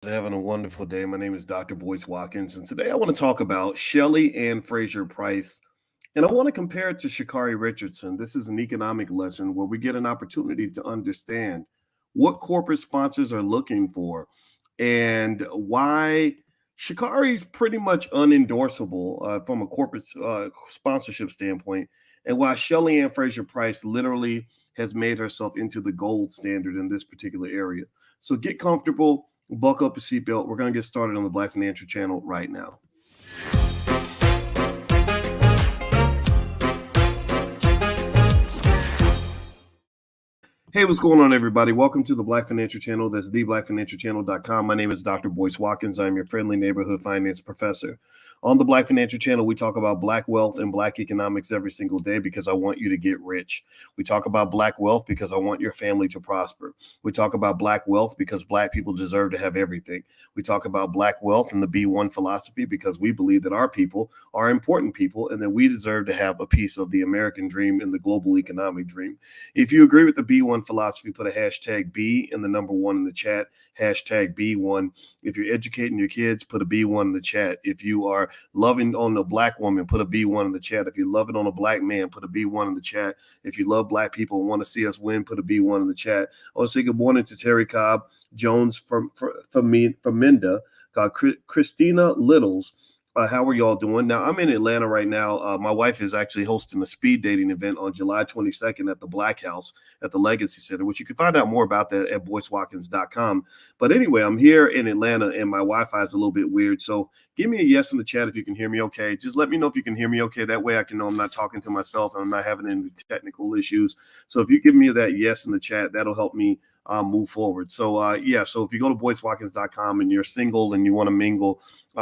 Having a wonderful day. My name is Dr. Boyce Watkins, and today I want to talk about Shelly-Ann Fraser-Pryce, and I want to compare it to Sha'Carri Richardson. This is an economic lesson where we get an opportunity to understand what corporate sponsors are looking for and why Sha'Carri is pretty much unendorsable from a corporate sponsorship standpoint, and why Shelly-Ann Fraser-Pryce literally has made herself into the gold standard in this particular area. So get comfortable, buckle up a seatbelt. We're going to get started on the Black Financial Channel right now. Hey, what's going on, everybody? Welcome to the Black Financial Channel. That's theblackfinancialchannel.com. My name is Dr. Boyce Watkins. I'm your friendly neighborhood finance professor. On the Black Financial Channel, we talk about Black wealth and Black economics every single day because I want you to get rich. We talk about Black wealth because I want your family to prosper. We talk about Black wealth because Black people deserve to have everything. We talk about Black wealth and the B1 philosophy because we believe that our people are important people and that we deserve to have a piece of the American dream and the global economic dream. If you agree with the B1 philosophy, put a hashtag B and the number one in the chat, hashtag B1. If you're educating your kids, put a B1 in the chat. If you are loving on a Black woman, put a B1 in the chat. If you're loving on a Black man, put a B1 in the chat. If you love Black people and want to see us win, put a B1 in the chat. I want to say good morning to Terry Cobb, Jones from Minda, Christina Littles. How are y'all doing? Now, I'm in Atlanta right now. My wife is actually hosting a speed dating event on July 22nd at the Black House at the Legacy Center, which you can find out more about that at boycewatkins.com. But anyway, I'm here in Atlanta and my Wi-Fi is a little bit weird. So give me a yes in the chat if you can hear me okay. Just let me know if you can hear me okay. That way I can know I'm not talking to myself and I'm not having any technical issues. So if you give me that yes in the chat, that'll help me move forward. So so if you go to boycewatkins.com and you're single and you want to mingle,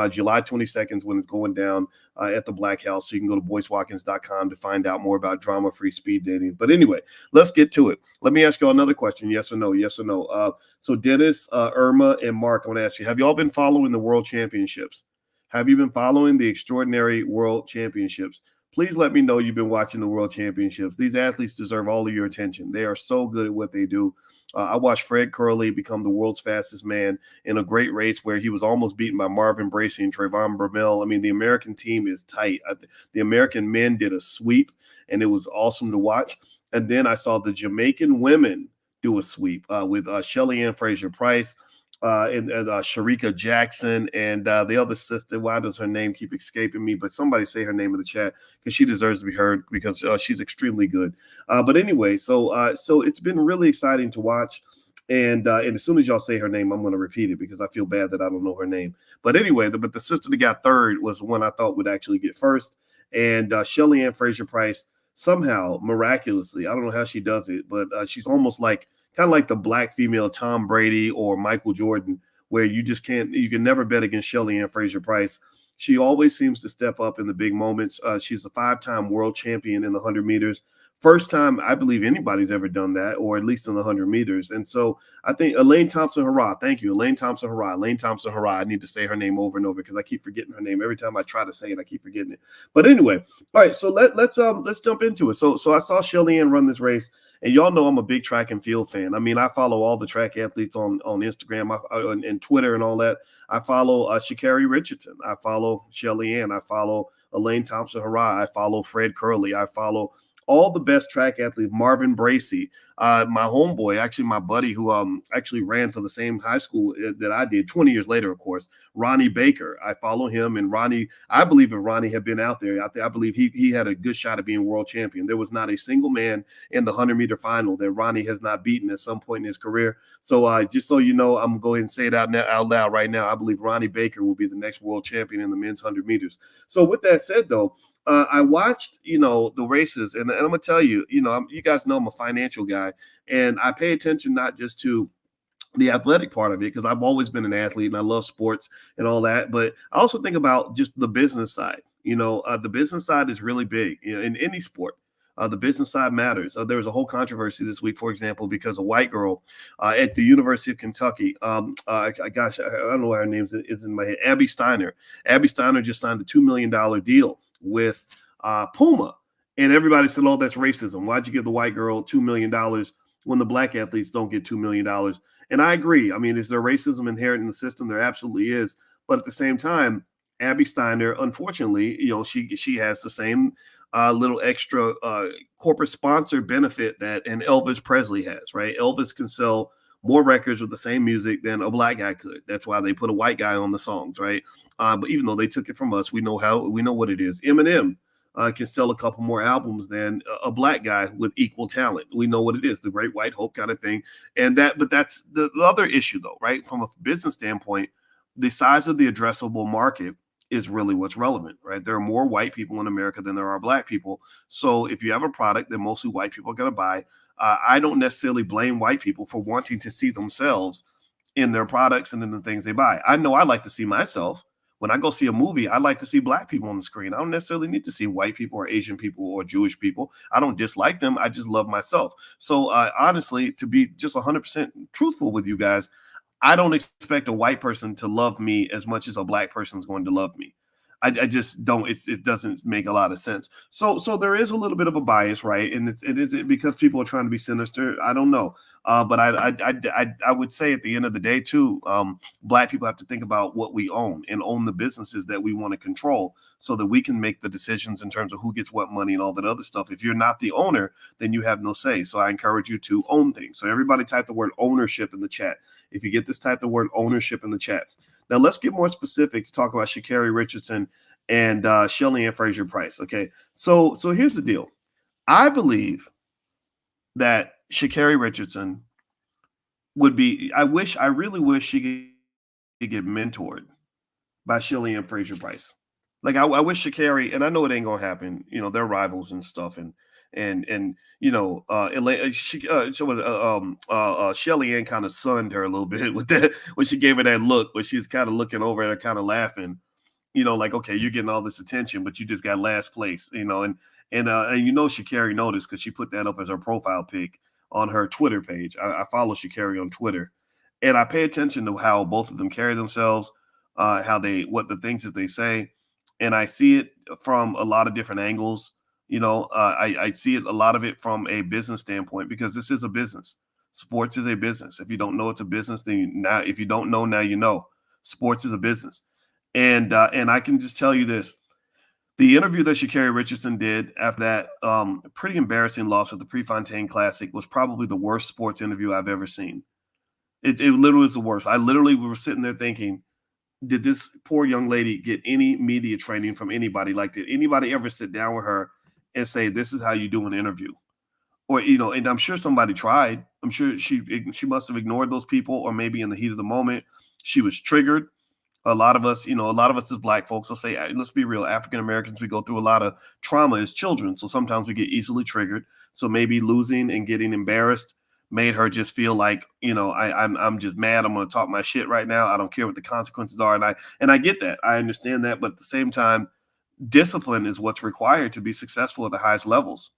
July 22nd is when it's going down at the Black House. So you can go to boycewatkins.com to find out more about drama-free speed dating. But anyway, let's get to it. Let me ask you another question. Yes or no? Yes or no? So Dennis, Irma, and Mark, I want to ask you, have y'all been following the World Championships? Have you been following the Extraordinary World Championships? Please let me know you've been watching the World Championships. These athletes deserve all of your attention. They are so good at what they do. I watched Fred Curley become the world's fastest man in a great race where he was almost beaten by Marvin Bracey and Trayvon Bromell. I mean, the American team is tight. The American men did a sweep, and it was awesome to watch. And then I saw the Jamaican women do a sweep with Shelly-Ann Fraser-Pryce, and Sharika Jackson, and the other sister. Why does her name keep escaping me? But somebody say her name in the chat because she deserves to be heard because she's extremely good. But anyway, so it's been really exciting to watch. And as soon as y'all say her name, I'm going to repeat it because I feel bad that I don't know her name. But anyway, but the sister that got third was the one I thought would actually get first. And Shelly-Ann Fraser-Pryce somehow, miraculously, I don't know how she does it, but she's almost like kind of like the Black female Tom Brady or Michael Jordan, where you can never bet against Shelly-Ann Fraser-Pryce. She always seems to step up in the big moments. She's a 5-time world champion in the 100 meters. First time I believe anybody's ever done that, or at least in the 100 meters. And so I think Elaine Thompson-Herah, thank you, Elaine Thompson-Herah. Elaine Thompson-Herah. I need to say her name over and over because I keep forgetting her name. Every time I try to say it, I keep forgetting it. But anyway, all right, so let's jump into it. So I saw Shelly-Ann run this race. And y'all know I'm a big track and field fan. I mean, I follow all the track athletes on Instagram and Twitter and all that. I follow Sha'Carri Richardson. I follow Shelly-Ann. I follow Elaine Thompson-Herah. I follow Fred Curley. I follow all the best track athletes, Marvin Bracey, my homeboy, actually my buddy who actually ran for the same high school that I did 20 years later, of course, Ronnie Baker. I follow him, and Ronnie, I believe if Ronnie had been out there, I believe he had a good shot at being world champion. There was not a single man in the 100-meter final that Ronnie has not beaten at some point in his career. So just so you know, I'm going to go ahead and say it out loud right now. I believe Ronnie Baker will be the next world champion in the men's 100 meters. So with that said, though, I watched, the races, and I'm going to tell you, you guys know I'm a financial guy, and I pay attention not just to the athletic part of it because I've always been an athlete and I love sports and all that, but I also think about just the business side. The business side is really big in any sport. The business side matters. There was a whole controversy this week, for example, because a white girl at the University of Kentucky, gosh, I don't know what her name is in my head, Abby Steiner. Abby Steiner just signed a $2 million deal with Puma. And everybody said, oh, that's racism. Why'd you give the white girl $2 million when the black athletes don't get $2 million? And I agree. I mean, is there racism inherent in the system? There absolutely is. But at the same time, Abby Steiner, unfortunately, she has the same little extra corporate sponsor benefit that an Elvis Presley has, right? Elvis can sell more records with the same music than a black guy could. That's why they put a white guy on the songs, right? But even though they took it from us, we know what it is. Eminem can sell a couple more albums than a black guy with equal talent. We know what it is, the Great White Hope kind of thing. But that's the other issue, though, right? From a business standpoint, the size of the addressable market is really what's relevant, right? There are more white people in America than there are black people. So if you have a product that mostly white people are going to buy, I don't necessarily blame white people for wanting to see themselves in their products and in the things they buy. I know I like to see myself. When I go see a movie, I like to see black people on the screen. I don't necessarily need to see white people or Asian people or Jewish people. I don't dislike them. I just love myself. So honestly, to be just 100% truthful with you guys, I don't expect a white person to love me as much as a black person is going to love me. I just don't. It doesn't make a lot of sense. So there is a little bit of a bias, right? And it is because people are trying to be sinister. I don't know, but I would say at the end of the day too, black people have to think about what we own and own the businesses that we want to control, so that we can make the decisions in terms of who gets what money and all that other stuff. If you're not the owner, then you have no say. So I encourage you to own things. So everybody type the word ownership in the chat. If you get this, type the word ownership in the chat. Now let's get more specific to talk about Sha'Carri Richardson and Shelly-Ann Fraser-Pryce. Okay, so here's the deal. I believe that Sha'Carri Richardson would be. I really wish she could get mentored by Shelly-Ann Fraser-Pryce. Like I wish Sha'Carri, and I know it ain't gonna happen. They're rivals and stuff, and Shelly-Ann kind of sunned her a little bit with that when she gave her that look, where she's kind of looking over at her, kind of laughing. Like, okay, you're getting all this attention, but you just got last place. And Sha'Carri noticed because she put that up as her profile pic on her Twitter page. I follow Sha'Carri on Twitter, and I pay attention to how both of them carry themselves, what the things that they say, and I see it from a lot of different angles. I see it a lot of it from a business standpoint, because this is a business. Sports is a business. If you don't know it's a business, then now, if you don't know, now you know. Sports is a business, and I can just tell you this: the interview that Sha'Carri Richardson did after that pretty embarrassing loss at the Prefontaine Classic was probably the worst sports interview I've ever seen. It literally was the worst. I literally was sitting there thinking, did this poor young lady get any media training from anybody? Like, did anybody ever sit down with her and say, this is how you do an interview? Or, and I'm sure somebody tried. I'm sure she must have ignored those people, or maybe in the heat of the moment, she was triggered. A lot of us as black folks will say, let's be real, African Americans, we go through a lot of trauma as children. So sometimes we get easily triggered. So maybe losing and getting embarrassed made her just feel like, I'm just mad. I'm going to talk my shit right now. I don't care what the consequences are. And I get that. I understand that. But at the same time, discipline is what's required to be successful at the highest levels.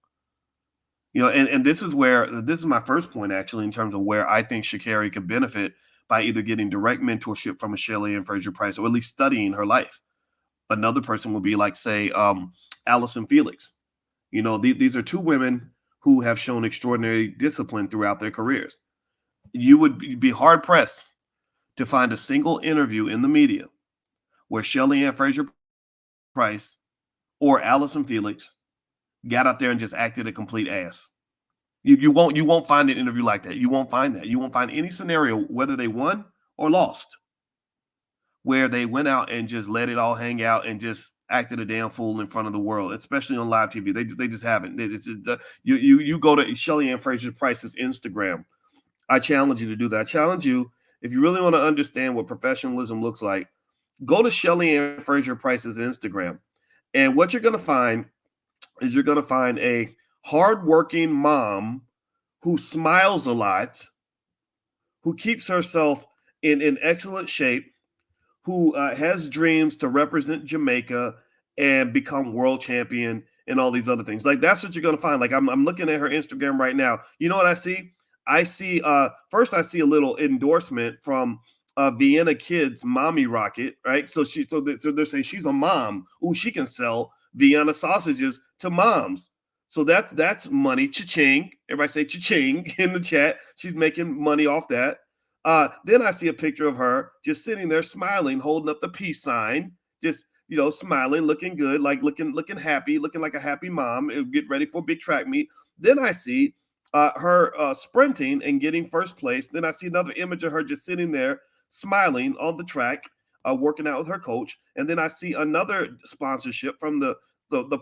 And this is my first point, actually, in terms of where I think Sha'Carri could benefit by either getting direct mentorship from a Shelly-Ann Fraser-Pryce, or at least studying her life. Another person would be like, say, Allison Felix. These are two women who have shown extraordinary discipline throughout their careers. You would be hard-pressed to find a single interview in the media where Shelly-Ann Fraser-Pryce or Allison Felix got out there and just acted a complete ass. You won't find an interview like that. You won't find that. You won't find any scenario, whether they won or lost, where they went out and just let it all hang out and just acted a damn fool in front of the world, especially on live TV. They just haven't. You go to Shelly-Ann Fraser-Pryce's Instagram. I challenge you to do that. I challenge you, if you really want to understand what professionalism looks like, go to Shelly-Ann Fraser-Pryce's Instagram. And what you're going to find is a hardworking mom who smiles a lot, who keeps herself in excellent shape, who has dreams to represent Jamaica and become world champion and all these other things. Like, that's what you're going to find. Like, I'm looking at her Instagram right now. You know what I see? I see first I see a little endorsement from Vienna Kids Mommy Rocket, right? So they're saying she's a mom. Ooh, she can sell Vienna sausages to moms. So that's money. Cha-ching. Everybody say cha-ching in the chat. She's making money off that. Then I see a picture of her just sitting there smiling, holding up the peace sign, just smiling, looking good, like looking happy, looking like a happy mom, and get ready for a big track meet. Then I see her sprinting and getting first place. Then I see another image of her just sitting there smiling on the track, working out with her coach. And then I see another sponsorship from the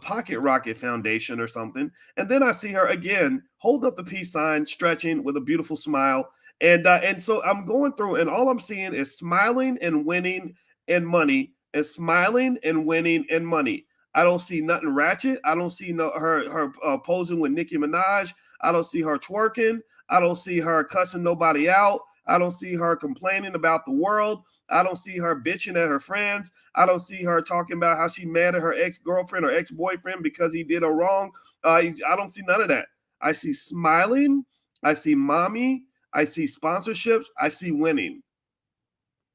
Pocket Rocket Foundation or something. And then I see her again holding up the peace sign, stretching with a beautiful smile. And so I'm going through, and all I'm seeing is smiling and winning and money, and smiling and winning and money. I don't see nothing ratchet. I don't see her posing with Nicki Minaj. I don't see her twerking. I don't see her cussing nobody out. I don't see her complaining about the world. I don't see her bitching at her friends. I don't see her talking about how she mad at her ex-girlfriend or ex-boyfriend because he did her wrong. I don't see none of that. I see smiling. I see mommy. I see sponsorships. I see winning.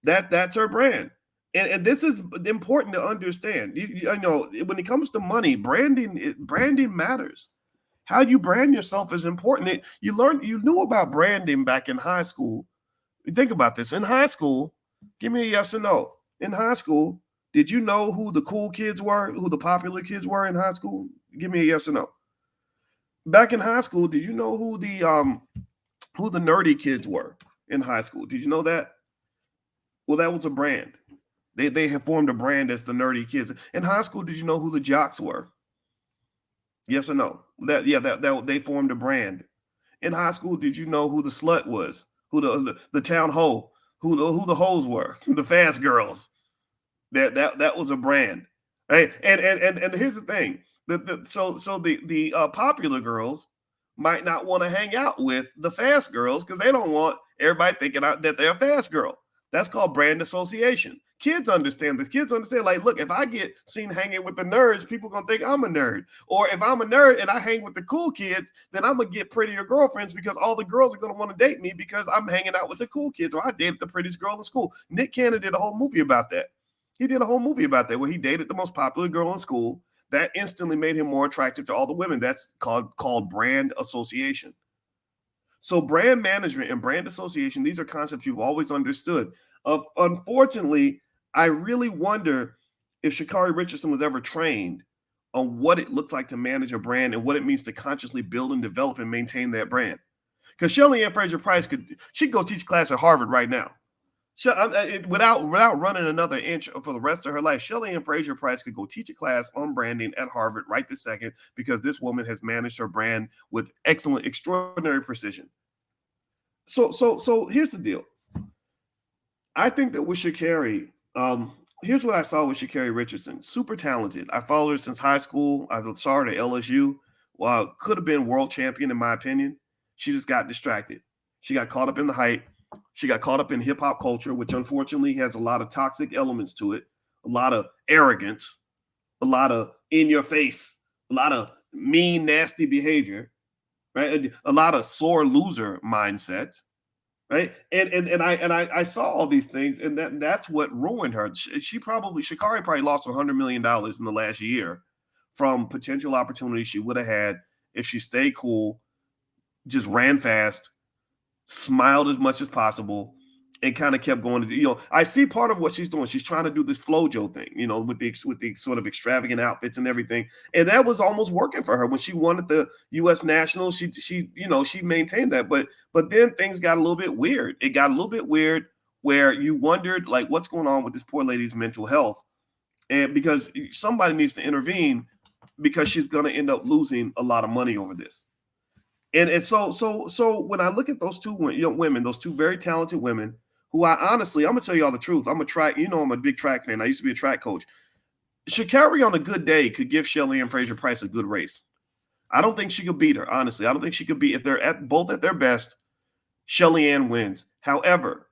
That's her brand. And this is important to understand. You know, when it comes to money, branding matters. How you brand yourself is important. You knew about branding back in high school. Think about this. In high school, give me a yes or no. In high school, did you know who the cool kids were, who the popular kids were in high school? Give me a yes or no. Back in high school, did you know who the nerdy kids were in high school? Did you know that? Well, that was a brand. They had formed a brand as the nerdy kids. In high school, did you know who the jocks were? Yes or no? That they formed a brand. In high school, did you know who the slut was? Who the town hoe? Who the hoes were? The fast girls. That was a brand. Right? And here's the thing. The popular girls might not want to hang out with the fast girls because they don't want everybody thinking that they're a fast girl. That's called brand association. Kids understand this. Kids understand, like, look, if I get seen hanging with the nerds, people are going to think I'm a nerd. Or if I'm a nerd and I hang with the cool kids, then I'm going to get prettier girlfriends because all the girls are going to want to date me because I'm hanging out with the cool kids, or I dated the prettiest girl in school. Nick Cannon did a whole movie about that. He did a whole movie about that where he dated the most popular girl in school. That instantly made him more attractive to all the women. That's called brand association. So brand management and brand association, these are concepts you've always understood. Unfortunately, I really wonder if Sha'Carri Richardson was ever trained on what it looks like to manage a brand and what it means to consciously build and develop and maintain that brand. Because Shelly-Ann Fraser-Pryce could go teach class at Harvard right now. Without running another inch for the rest of her life, Shelly-Ann Fraser-Pryce could go teach a class on branding at Harvard right this second because this woman has managed her brand with excellent, extraordinary precision. So here's the deal. I think that with Sha'Carri, here's what I saw with Sha'Carri Richardson. Super talented. I followed her since high school. I saw her at LSU. Could have been world champion in my opinion. She just got distracted. She got caught up in the hype. She got caught up in hip hop culture, which unfortunately has a lot of toxic elements to it, a lot of arrogance, a lot of in your face, a lot of mean, nasty behavior, right? A lot of sore loser mindset, right? And I saw all these things, and that's what ruined her. Sha'Carri probably lost $100 million in the last year from potential opportunities she would have had if she stayed cool, just ran fast, smiled as much as possible, and kind of kept going. I see part of what she's doing. She's trying to do this FloJo thing, with the sort of extravagant outfits and everything, and that was almost working for her when she won at the U.S. Nationals. She maintained that, but then things got a little bit weird. It got a little bit weird where you wondered, like, what's going on with this poor lady's mental health, and because somebody needs to intervene because she's going to end up losing a lot of money over this. And so when I look at those two women, those two very talented women, who I'm gonna tell you all the truth. I'm a big track fan. I used to be a track coach. Sha'Carri on a good day could give Shelly-Ann Fraser-Pryce a good race. I don't think she could beat her, honestly. I don't think she could beat, if they're both at their best, Shelly-Ann wins. However,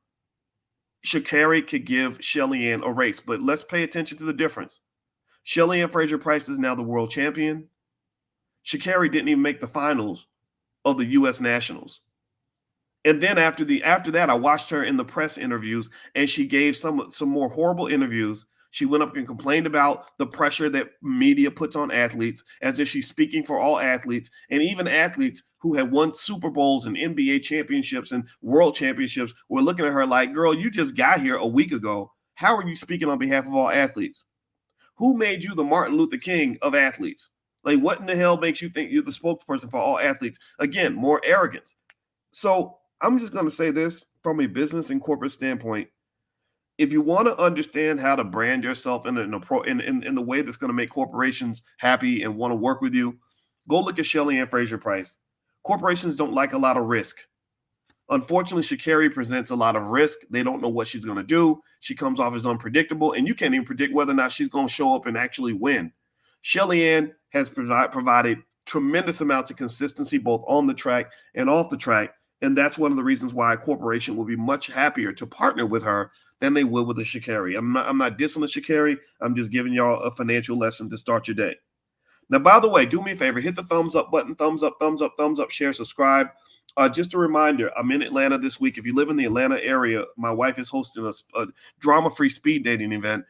Sha'Carri could give Shelly-Ann a race, but let's pay attention to the difference. Shelly-Ann Fraser-Pryce is now the world champion. Sha'Carri didn't even make the finals of the U.S. Nationals. And then after that, I watched her in the press interviews, and she gave some more horrible interviews. She went up and complained about the pressure that media puts on athletes, as if she's speaking for all athletes, and even athletes who had won Super Bowls and NBA championships and world championships were looking at her like, girl, you just got here a week ago. How are you speaking on behalf of all athletes? Who made you the Martin Luther King of athletes? Like, what in the hell makes you think you're the spokesperson for all athletes? Again, more arrogance. So I'm just going to say this from a business and corporate standpoint. If you want to understand how to brand yourself in the way that's going to make corporations happy and want to work with you, go look at Shelly-Ann Fraser-Pryce. Corporations don't like a lot of risk. Unfortunately, Sha'Carri presents a lot of risk. They don't know what she's going to do. She comes off as unpredictable, and you can't even predict whether or not she's going to show up and actually win. Shelly-Ann has provided tremendous amounts of consistency both on the track and off the track, and that's one of the reasons why a corporation will be much happier to partner with her than they will with a Sha'Carri. I'm not dissing a Sha'Carri. I'm just giving y'all a financial lesson to start your day. Now, by the way, do me a favor, hit the thumbs up button, thumbs up, share, subscribe. Just a reminder, I'm in Atlanta this week. If you live in the Atlanta area, my wife is hosting a drama-free speed dating event.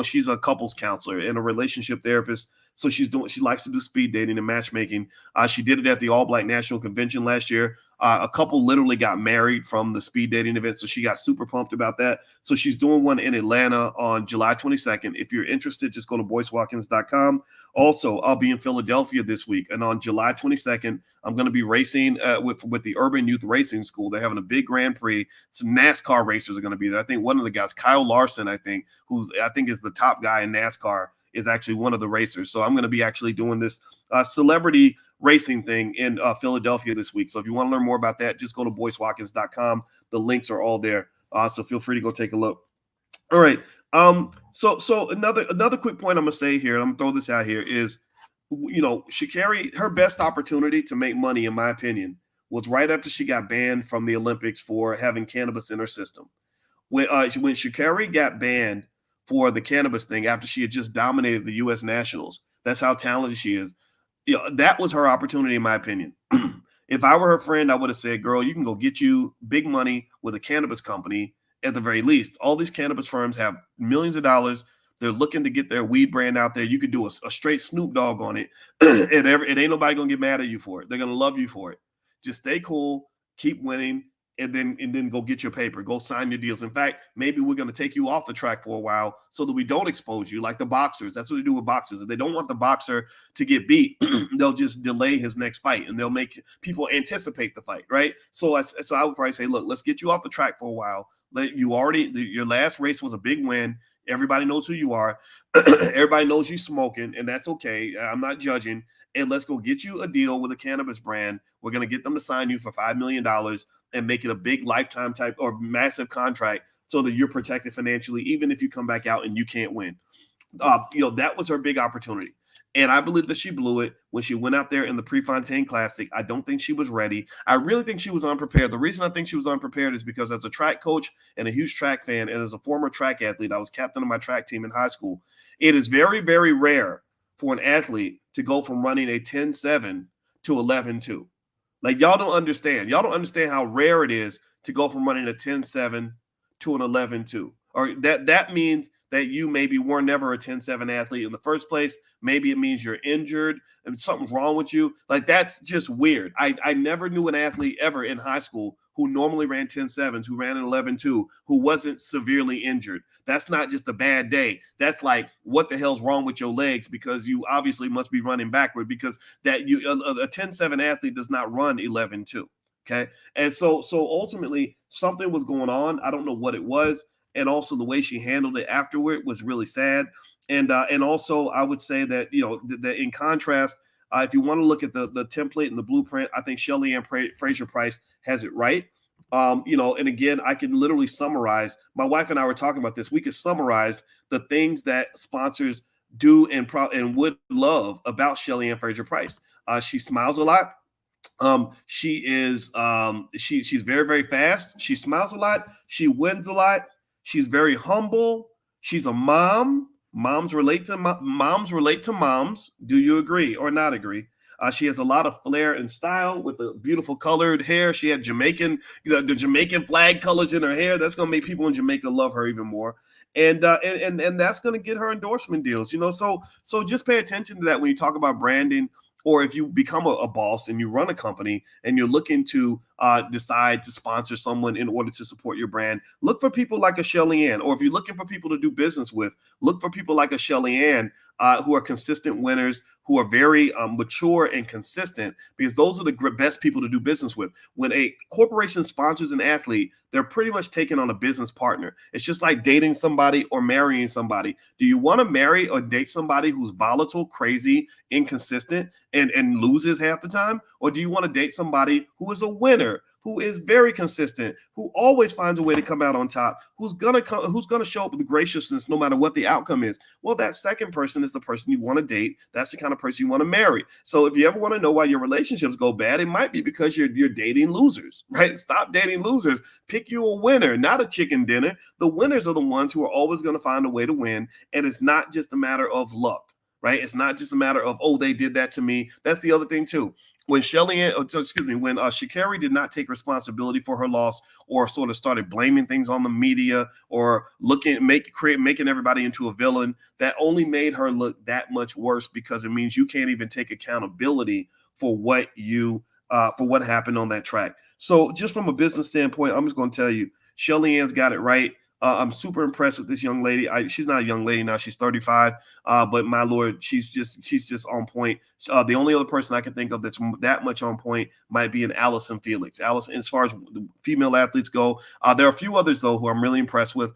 She's a couples counselor and a relationship therapist. So she likes to do speed dating and matchmaking. She did it at the All Black National Convention last year. A couple literally got married from the speed dating event. So she got super pumped about that. So she's doing one in Atlanta on July 22nd. If you're interested, just go to boycewatkins.com. Also, I'll be in Philadelphia this week. And on July 22nd, I'm going to be racing with the Urban Youth Racing School. They're having a big Grand Prix. Some NASCAR racers are going to be there. I think one of the guys, Kyle Larson, who's is the top guy in NASCAR, is actually one of the racers. So I'm going to be actually doing this celebrity racing thing in Philadelphia this week. So if you want to learn more about that, just go to boycewatkins.com. The links are all there. So feel free to go take a look. All right. So another quick point I'm gonna say here, and I'm gonna throw this out here, is, Sha'Carri, her best opportunity to make money, in my opinion, was right after she got banned from the Olympics for having cannabis in her system. When Sha'Carri got banned for the cannabis thing after she had just dominated the U.S. Nationals, that's how talented she is. That was her opportunity, in my opinion. If I were her friend, I would have said, girl, you can go get you big money with a cannabis company. At the very least, all these cannabis firms have millions of dollars. They're looking to get their weed brand out there. You could do a straight Snoop Dogg on it, and it ain't nobody gonna get mad at you for it. They're gonna love you for it. Just stay cool, keep winning, and then go get your paper. Go sign your deals. In fact, maybe we're gonna take you off the track for a while so that we don't expose you, like the boxers. That's what they do with boxers. If they don't want the boxer to get beat, they'll just delay his next fight, and they'll make people anticipate the fight, right? So I would probably say, look, let's get you off the track for a while. Your last race was a big win. Everybody knows who you are. Everybody knows you smoking, and that's okay. I'm not judging. And let's go get you a deal with a cannabis brand. We're going to get them to sign you for $5 million and make it a big lifetime type or massive contract so that you're protected financially, even if you come back out and you can't win. That was her big opportunity. And I believe that she blew it when she went out there in the Prefontaine Classic. I don't think she was ready. I really think she was unprepared. The reason I think she was unprepared is because as a track coach and a huge track fan, and as a former track athlete, I was captain of my track team in high school. It is very, very rare for an athlete to go from running a 10.7 to 11.2. Like, y'all don't understand. Y'all don't understand how rare it is to go from running a 10.7 to an 11.2. Or that means that you maybe were never a 10.7 athlete in the first place. Maybe it means you're injured and something's wrong with you. Like, that's just weird. I never knew an athlete ever in high school who normally ran 10.7s, who ran an 11.2, who wasn't severely injured. That's not just a bad day. That's like, what the hell's wrong with your legs? Because you obviously must be running backward, because a 10.7 athlete does not run 11.2. Okay. And so ultimately something was going on. I don't know what it was. And also the way she handled it afterward was really sad. And also I would say that, that in contrast, if you want to look at the template and the blueprint, I think Shelly-Ann Fraser-Pryce has it right. And again, I can literally summarize. My wife and I were talking about this. We could summarize the things that sponsors do and would love about Shelly-Ann Fraser-Pryce. She smiles a lot. She's very, very fast. She smiles a lot. She wins a lot. She's very humble. She's a mom. Moms relate to moms. Do you agree or not agree? She has a lot of flair and style with the beautiful colored hair. She had the Jamaican flag colors in her hair. That's going to make people in Jamaica love her even more. And that's going to get her endorsement deals. So just pay attention to that when you talk about branding, or if you become a boss and you run a company and you're looking to decide to sponsor someone in order to support your brand. Look for people like a Shelly-Ann, or if you're looking for people to do business with, look for people like a Shelly-Ann who are consistent winners, who are very mature and consistent, because those are the best people to do business with. When a corporation sponsors an athlete, they're pretty much taking on a business partner. It's just like dating somebody or marrying somebody. Do you want to marry or date somebody who's volatile, crazy, inconsistent, and loses half the time? Or do you want to date somebody who is a winner, who is very consistent, who always finds a way to come out on top, who's gonna show up with graciousness no matter what the outcome is? Well, that second person is the person you want to date. That's the kind of person you want to marry. So if you ever want to know why your relationships go bad, it might be because you're dating losers, right? Stop dating losers. Pick you a winner, not a chicken dinner. The winners are the ones who are always going to find a way to win, and it's not just a matter of luck, right? It's not just a matter of, oh, they did that to me. That's the other thing too. When Sha'Carri did not take responsibility for her loss, or sort of started blaming things on the media, or making everybody into a villain, that only made her look that much worse, because it means you can't even take accountability for what happened on that track. So just from a business standpoint, I'm just going to tell you, Shelly-Ann's got it right. I'm super impressed with this young lady. She's not a young lady now; she's 35. But my lord, she's just on point. The only other person I can think of that's that much on point might be an Allison Felix. Allison, as far as the female athletes go, there are a few others though who I'm really impressed with.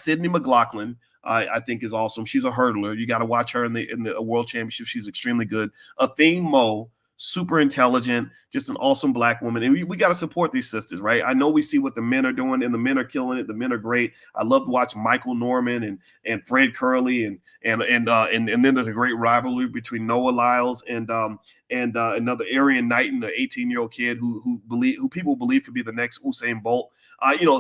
Sydney McLaughlin. I think is awesome. She's a hurdler. You got to watch her in the World Championship. She's extremely good. Athene Mo, super intelligent, just an awesome Black woman. And we got to support these sisters, right? I know we see what the men are doing, and the men are killing it. The men are great. I love to watch Michael Norman and Fred Curley, and then there's a great rivalry between Noah Lyles and another Arian Knighton, the 18-year-old kid who people believe could be the next Usain Bolt.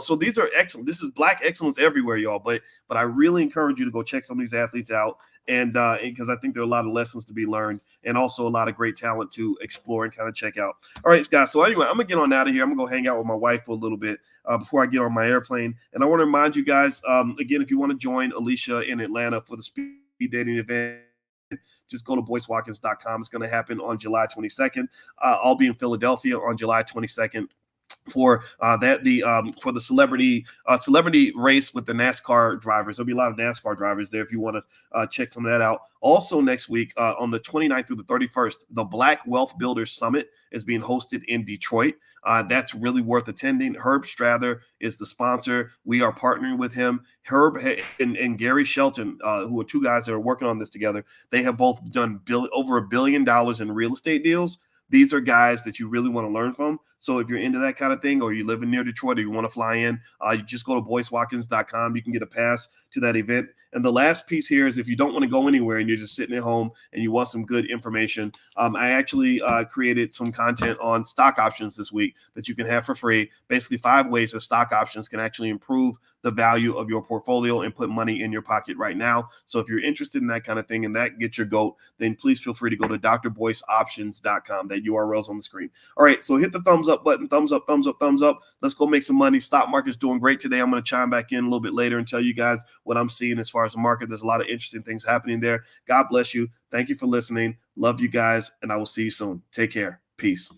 So these are excellent. This is Black excellence everywhere, y'all. But I really encourage you to go check some of these athletes out, and because I think there are a lot of lessons to be learned, and also a lot of great talent to explore and kind of check out. All right, guys. So anyway, I'm gonna get on out of here. I'm gonna go hang out with my wife for a little bit before I get on my airplane. And I want to remind you guys again, if you want to join Alicia in Atlanta for the speed dating event, just go to boycewatkins.com. It's going to happen on July 22nd. I'll be in Philadelphia on July 22nd for for the celebrity race with the NASCAR drivers. There'll be a lot of NASCAR drivers there if you want to check some of that out. Also next week on the 29th through the 31st, the Black Wealth Builders Summit is being hosted in Detroit. That's really worth attending. Herb Strather is the sponsor. We are partnering with him. Herb and Gary Shelton, who are two guys that are working on this together, they have both done over $1 billion in real estate deals. These are guys that you really want to learn from. So if you're into that kind of thing, or you're living near Detroit, or you want to fly in, you just go to boycewatkins.com. You can get a pass to that event. And the last piece here is, if you don't want to go anywhere and you're just sitting at home and you want some good information, I actually created some content on stock options this week that you can have for free. Basically 5 ways that stock options can actually improve the value of your portfolio and put money in your pocket right now. So if you're interested in that kind of thing and that gets your goat, then please feel free to go to drboyceoptions.com. That URL's on the screen. All right, so hit the thumbs up button. Thumbs up, thumbs up, thumbs up. Let's go make some money. Stock market's doing great today. I'm going to chime back in a little bit later and tell you guys what I'm seeing as far as the market. There's a lot of interesting things happening there. God bless you. Thank you for listening. Love you guys, and I will see you soon. Take care. Peace.